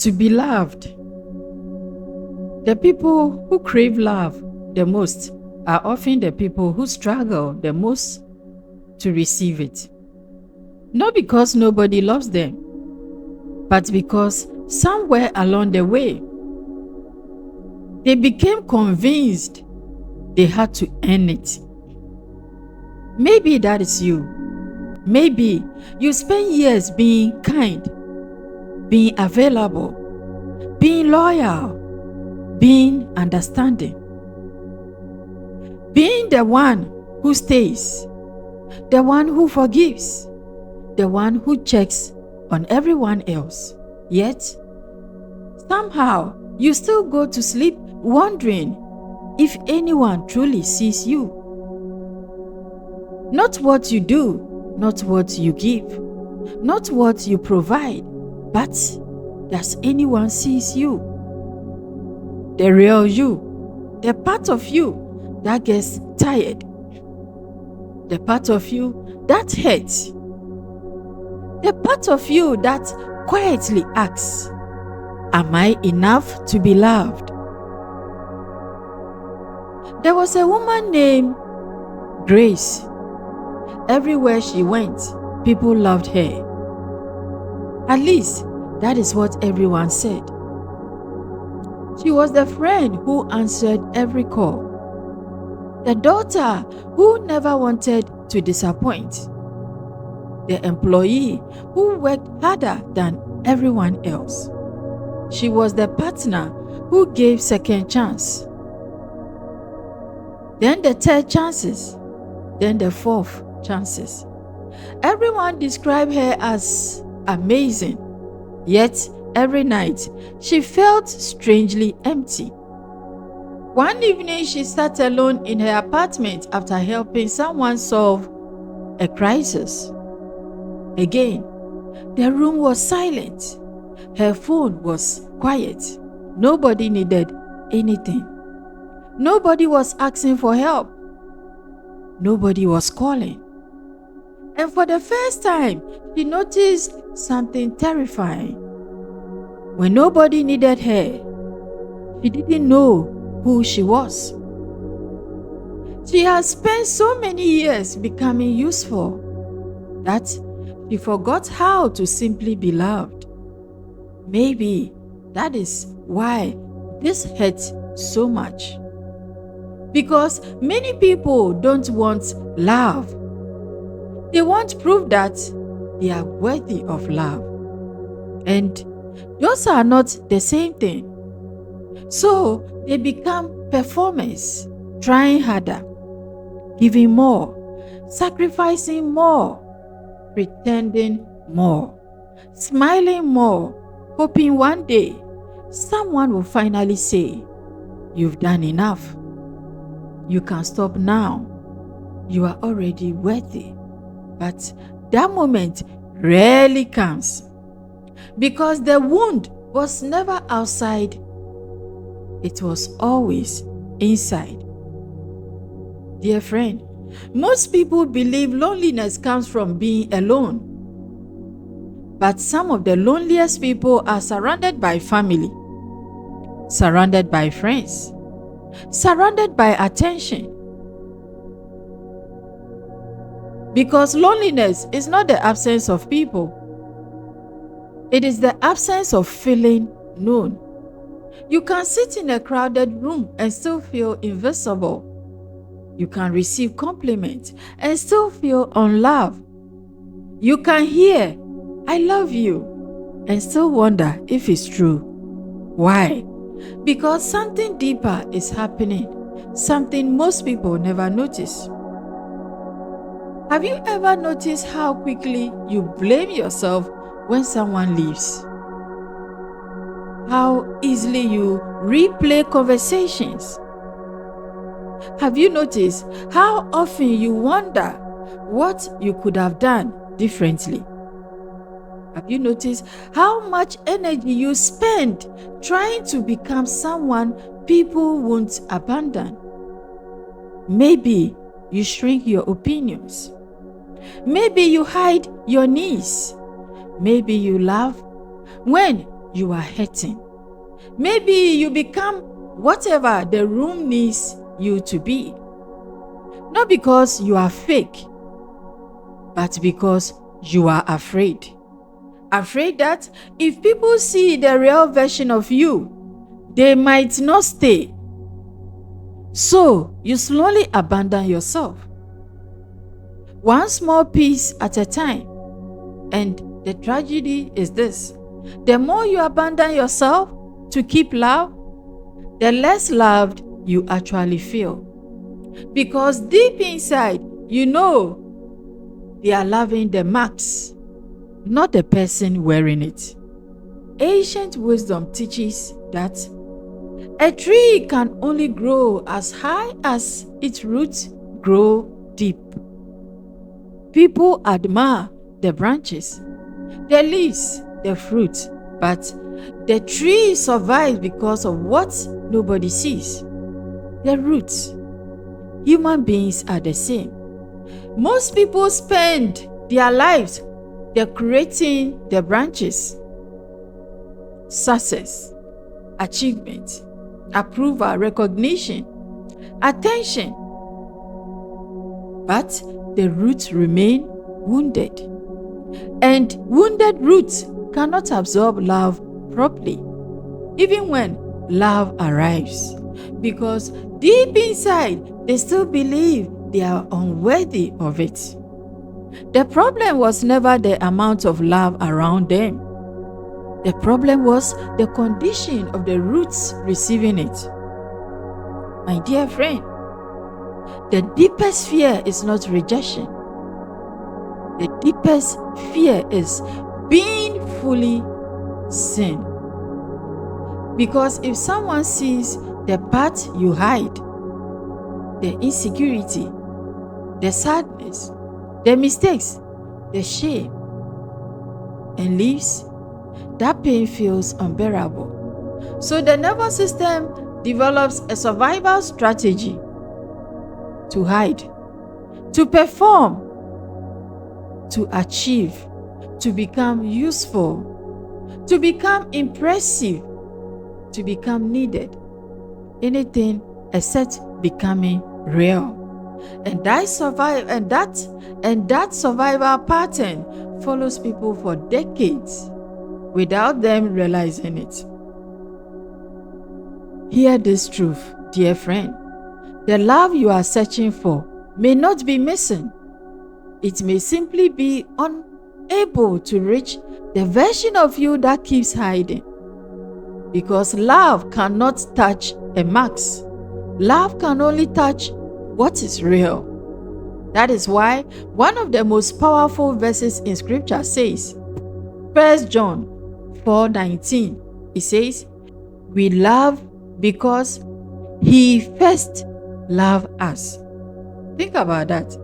To be loved. The people who crave love the most are often the people who struggle the most to receive it. Not because nobody loves them, but because somewhere along the way, they became convinced they had to earn it. Maybe that is you. Maybe you spend years being kind, being available, being loyal, being understanding, being the one who stays, the one who forgives, the one who checks on everyone else. Yet, somehow, you still go to sleep wondering if anyone truly sees you. Not what you do, not what you give, not what you provide, but does anyone sees you? The real you, the part of you that gets tired, the part of you that hurts, the part of you that quietly asks, am I enough to be loved? There was a woman named Grace. Everywhere she went, people loved her. At least, that is what everyone said. She was the friend who answered every call, the daughter who never wanted to disappoint, the employee who worked harder than everyone else. She was the partner who gave second chance, then the third chances, then the fourth chances. Everyone described her as amazing, yet every night she felt strangely empty. One evening she sat alone in her apartment after helping someone solve a crisis. Again, the room was silent. Her phone was quiet. Nobody needed anything. Nobody was asking for help. Nobody was calling. And for the first time, she noticed something terrifying. When nobody needed her, she didn't know who she was. She had spent so many years becoming useful that she forgot how to simply be loved. Maybe that is why this hurts so much. Because many people don't want love. They want proof that they are worthy of love. And those are not the same thing. So they become performers, trying harder, giving more, sacrificing more, pretending more, smiling more, hoping one day someone will finally say, "You've done enough. You can stop now. You are already worthy." But that moment rarely comes because the wound was never outside. It was always inside. Dear friend, most people believe loneliness comes from being alone. But some of the loneliest people are surrounded by family, surrounded by friends, surrounded by attention. Because loneliness is not the absence of people. It is the absence of feeling known. You can sit in a crowded room and still feel invisible. You can receive compliments and still feel unloved. You can hear, "I love you," and still wonder if it's true. Why? Because something deeper is happening, something most people never notice. Have you ever noticed how quickly you blame yourself when someone leaves? How easily you replay conversations? Have you noticed how often you wonder what you could have done differently? Have you noticed how much energy you spend trying to become someone people won't abandon? Maybe you shrink your opinions. Maybe you hide your needs. Maybe you laugh when you are hurting. Maybe you become whatever the room needs you to be. Not because you are fake, but because you are afraid. Afraid that if people see the real version of you, they might not stay. So you slowly abandon yourself, one small piece at a time. And the tragedy is this: the more you abandon yourself to keep love, the less loved you actually feel. Because deep inside, you know they are loving the marks, not the person wearing it. Ancient wisdom teaches that a tree can only grow as high as its roots grow deep. People admire the branches, the leaves, the fruit, but the tree survives because of what nobody sees: the roots. Human beings are the same. Most people spend their lives decorating the branches: success, achievement, approval, recognition, attention. But the roots remain wounded. And wounded roots cannot absorb love properly, even when love arrives, because deep inside they still believe they are unworthy of it. The problem was never the amount of love around them. The problem was the condition of the roots receiving it. My dear friend, the deepest fear is not rejection. The deepest fear is being fully seen. Because if someone sees the part you hide, the insecurity, the sadness, the mistakes, the shame, and leaves, that pain feels unbearable. So the nervous system develops a survival strategy: to hide, to perform, to achieve, to become useful, to become impressive, to become needed. Anything except becoming real. And that survival pattern follows people for decades without them realizing it. Hear this truth, dear friend. The love you are searching for may not be missing. It may simply be unable to reach the version of you that keeps hiding. Because love cannot touch a mask. Love can only touch what is real. That is why one of the most powerful verses in scripture says, 1 John 4:19, it says, "We love because He first loved us." Think about that.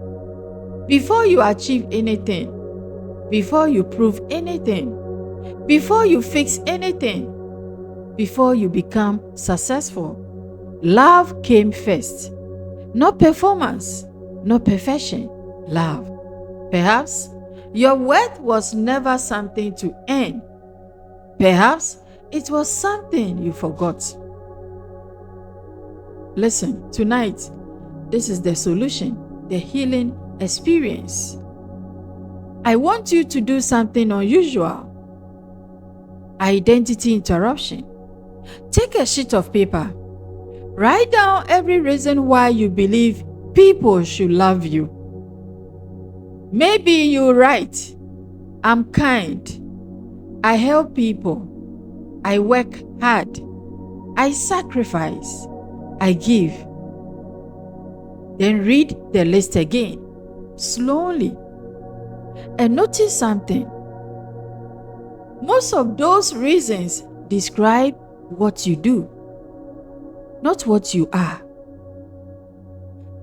Before you achieve anything, before you prove anything, before you fix anything, before you become successful, love came first. Not performance, not perfection, love. Perhaps your worth was never something to earn. Perhaps it was something you forgot. Listen, tonight, this is the solution, the healing experience. I want you to do something unusual. Identity interruption. Take a sheet of paper. Write down every reason why you believe people should love you. Maybe you write, "I'm kind. I help people. I work hard. I sacrifice. I give." Then read the list again, slowly, and notice something. Most of those reasons describe what you do, not what you are.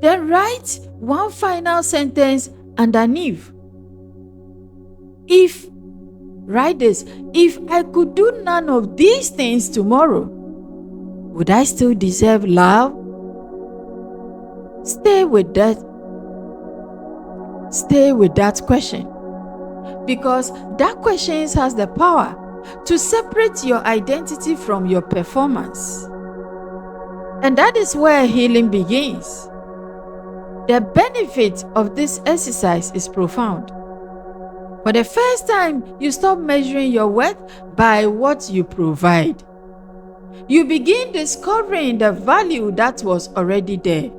Then write one final sentence underneath. Write this: "If I could do none of these things tomorrow, would I still deserve love?" Stay with that question, because that question has the power to separate your identity from your performance. And that is where healing begins. The benefit of this exercise is profound. For the first time, you stop measuring your worth by what you provide. You begin discovering the value that was already there.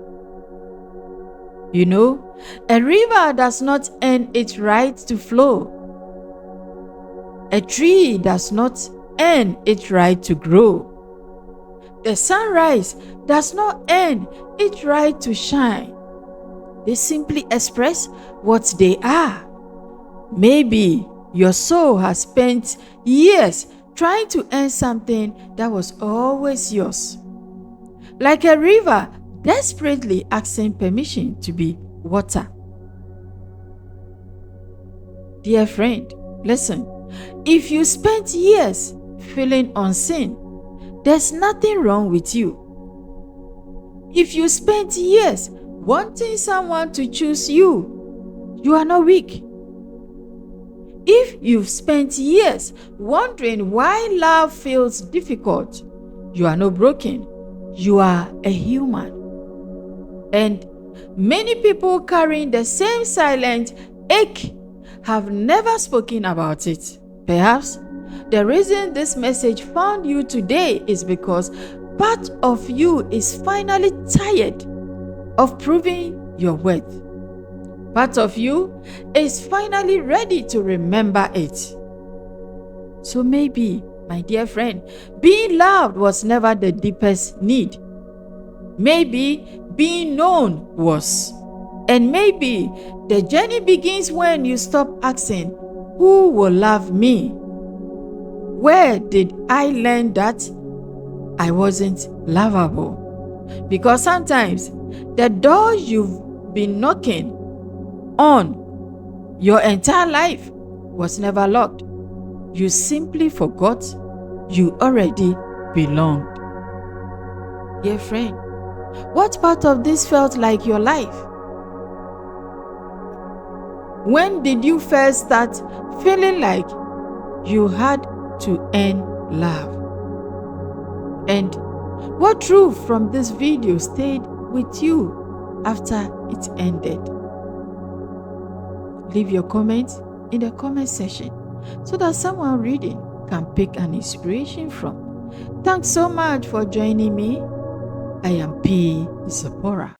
You know, a river does not earn its right to flow. A tree does not earn its right to grow. The sunrise does not earn its right to shine. They simply express what they are. Maybe your soul has spent years trying to earn something that was always yours. Like a river desperately asking permission to be water. Dear friend, listen. If you spent years feeling unseen, there's nothing wrong with you. If you spent years wanting someone to choose you, you are not weak. If you've spent years wondering why love feels difficult, you are not broken. You are a human. And many people carrying the same silent ache have never spoken about it. Perhaps the reason this message found you today is because part of you is finally tired of proving your worth. Part of you is finally ready to remember it. So maybe, my dear friend, being loved was never the deepest need. Maybe being known was. And maybe the journey begins when you stop asking, who will love me? Where did I learn that I wasn't lovable? Because sometimes the door you've been knocking on your entire life was never locked. You simply forgot you already belonged. Dear friend, what part of this felt like your life? When did you first start feeling like you had to earn love? And what truth from this video stayed with you after it ended? Leave your comments in the comment section so that someone reading can pick an inspiration from. Thanks so much for joining me. I am ThePZipporah.